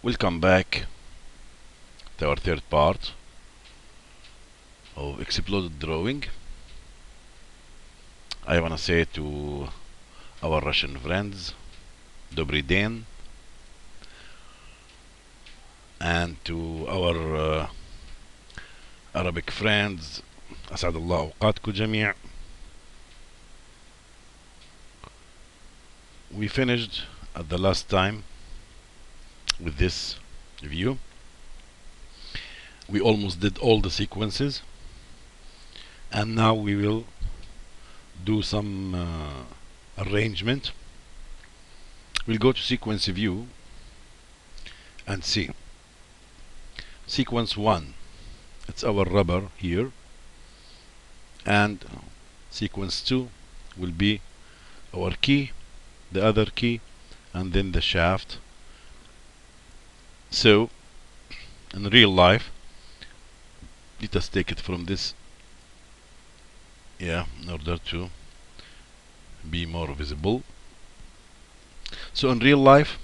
Welcome back to our third part of exploded drawing. I wanna say to our Russian friends, Dobry Den, and to our Arabic friends, أسعد الله أوقاتكم جميع. We finished at the last time with this view. We almost did all the sequences, and now we will do some arrangement. We'll go to sequence view and see. Sequence 1, it's our rubber here, and sequence 2 will be our key, the other key, and then the shaft. So in real life, let us take it from this, in order to be more visible. So in real life,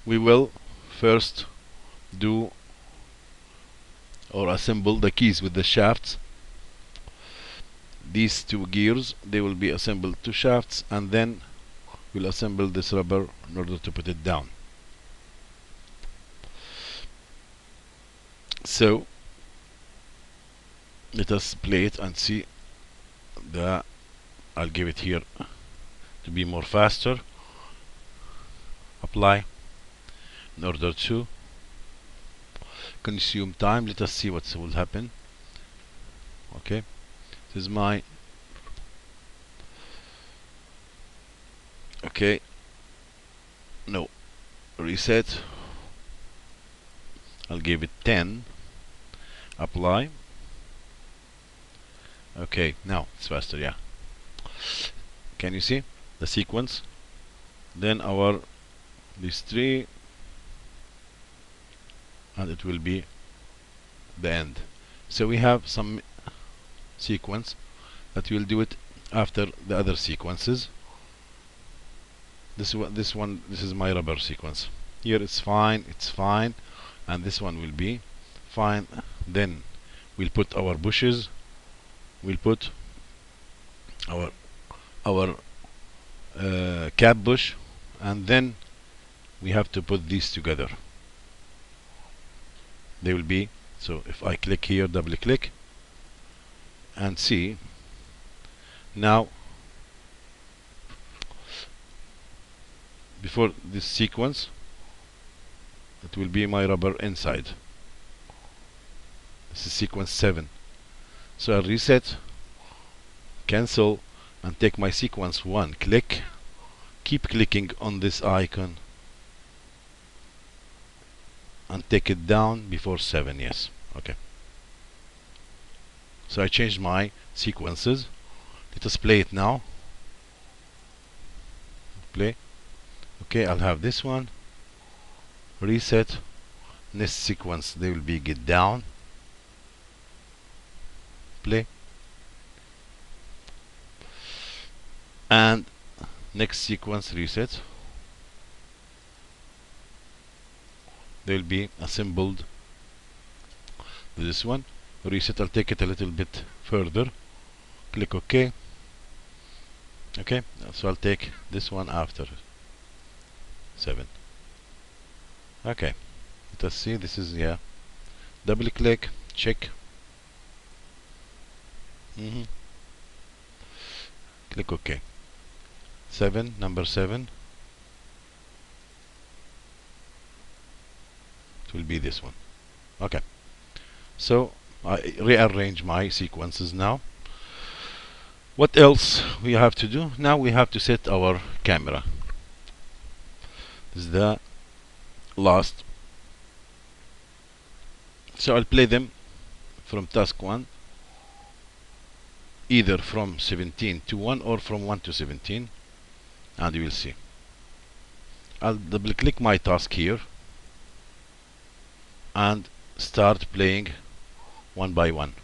we will first do or assemble the keys with the shafts. These two gears, they will be assembled to shafts, and then we'll assemble this rubber in order to put it down. So let us play it and see. I'll give it here to be more faster. Apply in order to consume time. Let us see what will happen. Okay, this is my reset. I'll give it 10. Apply. Okay, now it's faster. Yeah, can you see the sequence? Then these three, and it will be the end. So we have some sequence that we'll do it after the other sequences. This is my rubber sequence. Here it's fine, and this one will be fine. Then we'll put our bushes, we'll put our cap bush, and then we have to put these together. They will be, so if I click here, double click, and see, now before this sequence, it will be my rubber inside. This is sequence 7. So I'll reset, cancel, and take my sequence 1. Click, keep clicking on this icon, and take it down before 7. Yes, okay. So I changed my sequences. Let us play it now. Play. Okay, I'll have this one. Reset. Next sequence, they will be get down. Play. And next sequence, reset. They will be assembled. This one. Reset. I'll take it a little bit further. Click OK. Okay, so I'll take this one after 7. Okay, let us see. This is, yeah, double click, check. Click OK. 7, number 7. It will be this one. Okay, so I rearrange my sequences now. What else we have to do? Now we have to set our camera. This is the last. So I'll play them from task 1, either from 17 to 1 or from 1 to 17, and you will see. I'll double click my task here and start playing one by one.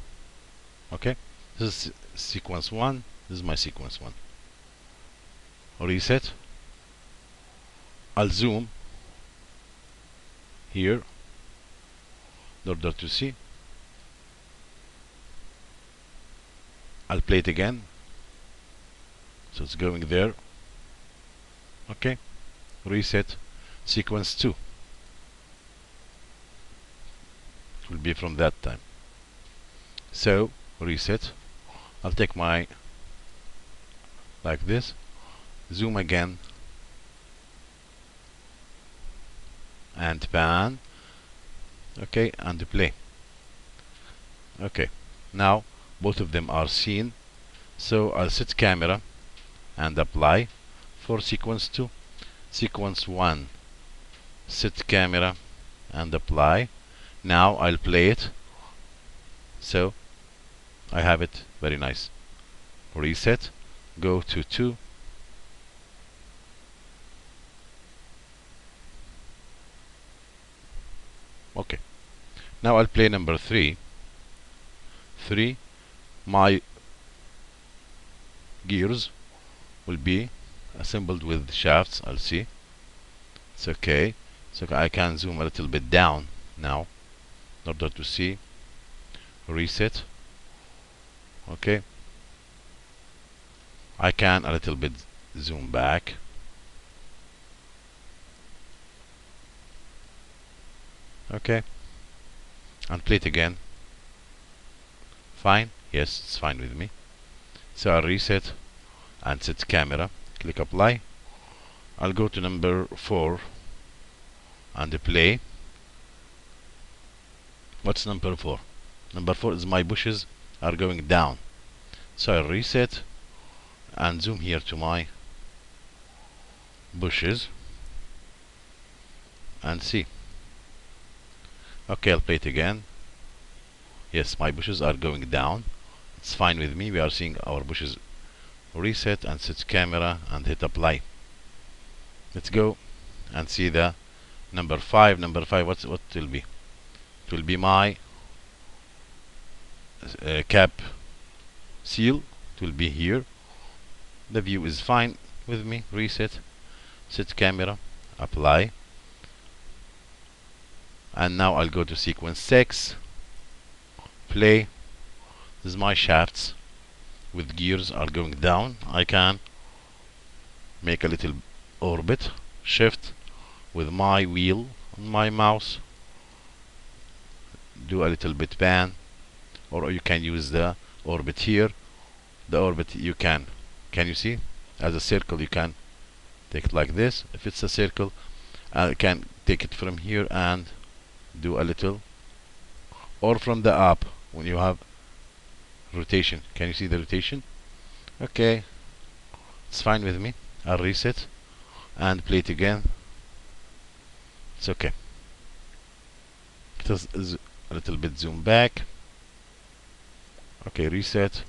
Okay, this is sequence 1. This is my sequence 1. Reset. I'll zoom here in order to see. I'll play it again, so it's going there. Okay, reset sequence 2 will be from that time. So reset, I'll take my like this, zoom again and pan. Okay, and play. Okay, now both of them are seen, so I'll set camera and apply for sequence 2. Sequence 1, set camera and apply. Now I'll play it, so I have it very nice. Reset, go to 2, okay. Now I'll play number 3. My gears will be assembled with shafts. I'll see. It's okay. So I can zoom a little bit down now in order to see. Reset. Okay. I can a little bit zoom back. Okay. And play it again. Fine. Yes, it's fine with me. So I'll reset and set camera. Click apply. I'll go to number 4 and play. What's number 4? Number 4 is my bushes are going down. So I'll reset and zoom here to my bushes and see. Okay, I'll play it again. Yes, my bushes are going down. It's fine with me. We are seeing our bushes. Reset and set camera and hit apply. Let's go and see the number 5. Number 5, what will be? It will be my cap seal. It will be here. The view is fine with me. Reset, set camera, apply. And now I'll go to sequence 6. Play. This is my shafts with gears are going down. I can make a little orbit, shift with my wheel on my mouse, do a little bit pan, or you can use the orbit here. The orbit you can you see as a circle? You can take it like this. If it's a circle, I can take it from here and do a little, or from the up when you have rotation. Can you see the rotation? Okay, it's fine with me. I'll reset and play it again. It's okay. It is a little bit zoom back. Okay, reset,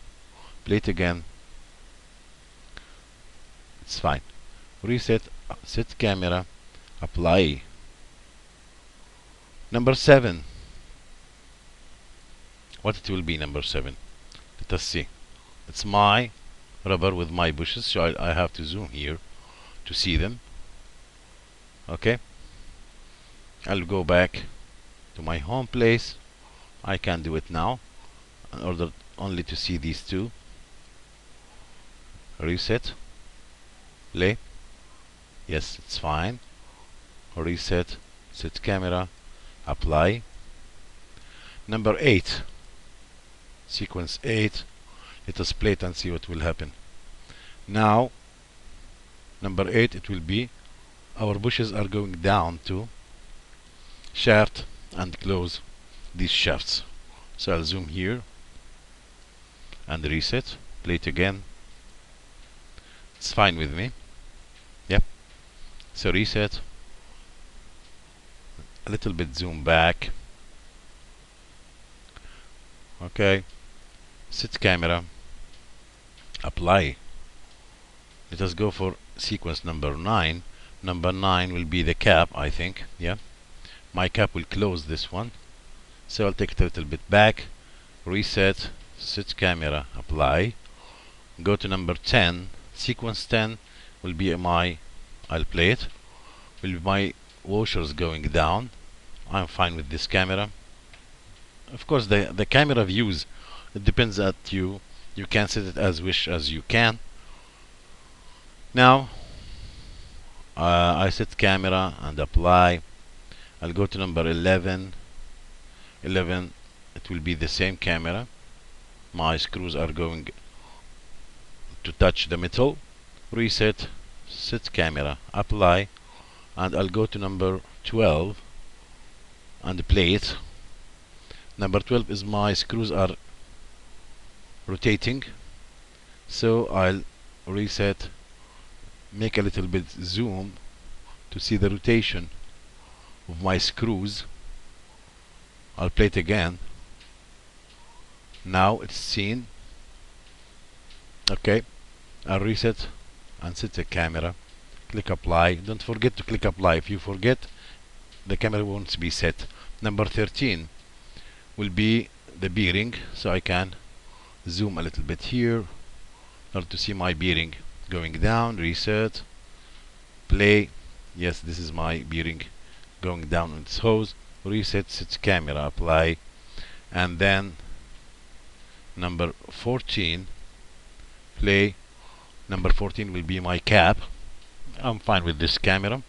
play it again. It's fine. Reset, set camera, apply. Number 7. What it will be number 7? Let us see. It's my rubber with my bushes, so I have to zoom here to see them. Okay. I'll go back to my home place. I can do it now in order only to see these two. Reset, play. Yes, it's fine. Reset, set camera, apply. Number 8, sequence 8. Let us play it and see what will happen. Now number 8, it will be our bushes are going down to shaft and close these shafts. So I'll zoom here and reset, play it again. It's fine with me. Yep. So reset, a little bit zoom back. Okay, set camera, apply. Let us go for sequence number 9. Number 9 will be the cap, I think. Yeah, my cap will close this one, so I'll take it a little bit back. Reset, set camera, apply. Go to number 10. Sequence 10 will be my, I'll play it, will be my washers going down. I'm fine with this camera. Of course, the camera views, it depends at you. You can set it as wish as you can. Now I set camera and apply. I'll go to number 11. It will be the same camera. My screws are going to touch the metal. Reset, set camera, apply, and I'll go to number 12 and play it. Number 12 is my screws are rotating, so I'll reset, make a little bit zoom to see the rotation of my screws. I'll play it again. Now it's seen. Okay, I'll reset and set the camera. Click apply. Don't forget to click apply. If you forget, the camera won't be set. Number 13 will be the bearing, so I can zoom a little bit here in order to see my bearing going down. Reset, play. Yes, this is my bearing going down on its hose. Reset, set camera, apply, and then number 14, play. Number 14 will be my cap. I'm fine with this camera.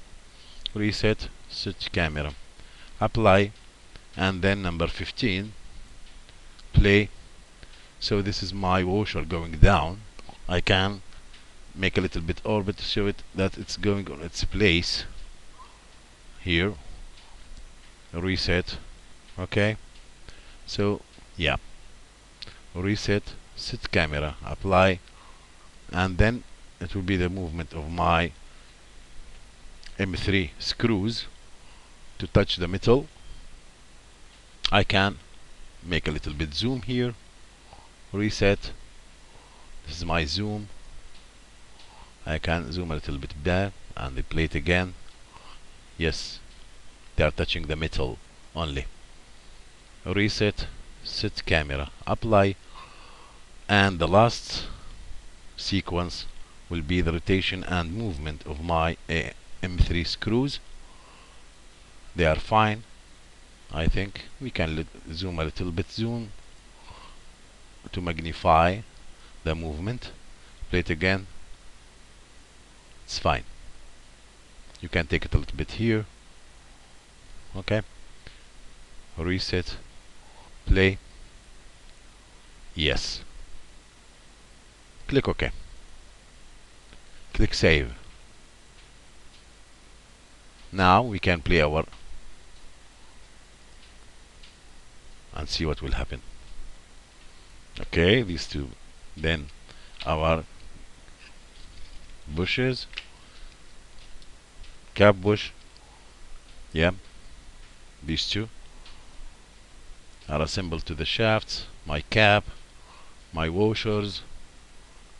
Reset, set camera, apply, and then number 15, play. So this is my washer going down. I can make a little bit orbit to show it that it's going on its place here. Reset. Okay, so yeah, reset, set camera, apply, and then it will be the movement of my M3 screws to touch the metal. I can make a little bit zoom here. Reset, this is my zoom. I can zoom a little bit back and play it again. Yes, they are touching the metal only. Reset, set camera, apply, and the last sequence will be the rotation and movement of my M3 screws. They are fine. I think we can zoom a little bit, zoom to magnify the movement. Play it again. It's fine. You can take it a little bit here. Okay, reset, play. Yes, click OK, click save. Now we can play our and see what will happen. Okay, these two, then our bushes, cap bush, yeah, these two are assembled to the shafts. My cap, my washers,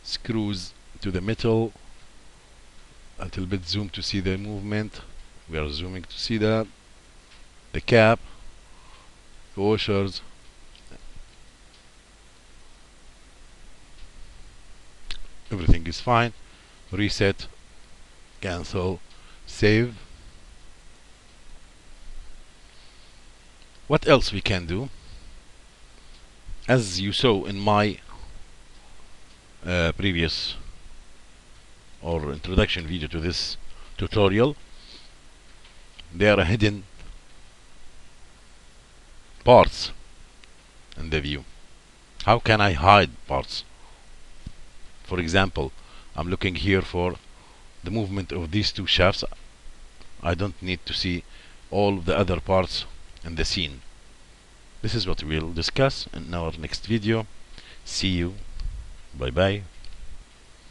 screws to the metal. A little bit zoom to see the movement. We are zooming to see that. The cap, washers, everything is fine. Reset, cancel, save. What else we can do? As you saw in my previous or introduction video to this tutorial, there are hidden parts in the view. How can I hide parts? For example, I'm looking here for the movement of these two shafts. I don't need to see all the other parts in the scene. This is what we'll discuss in our next video. See you. Bye bye.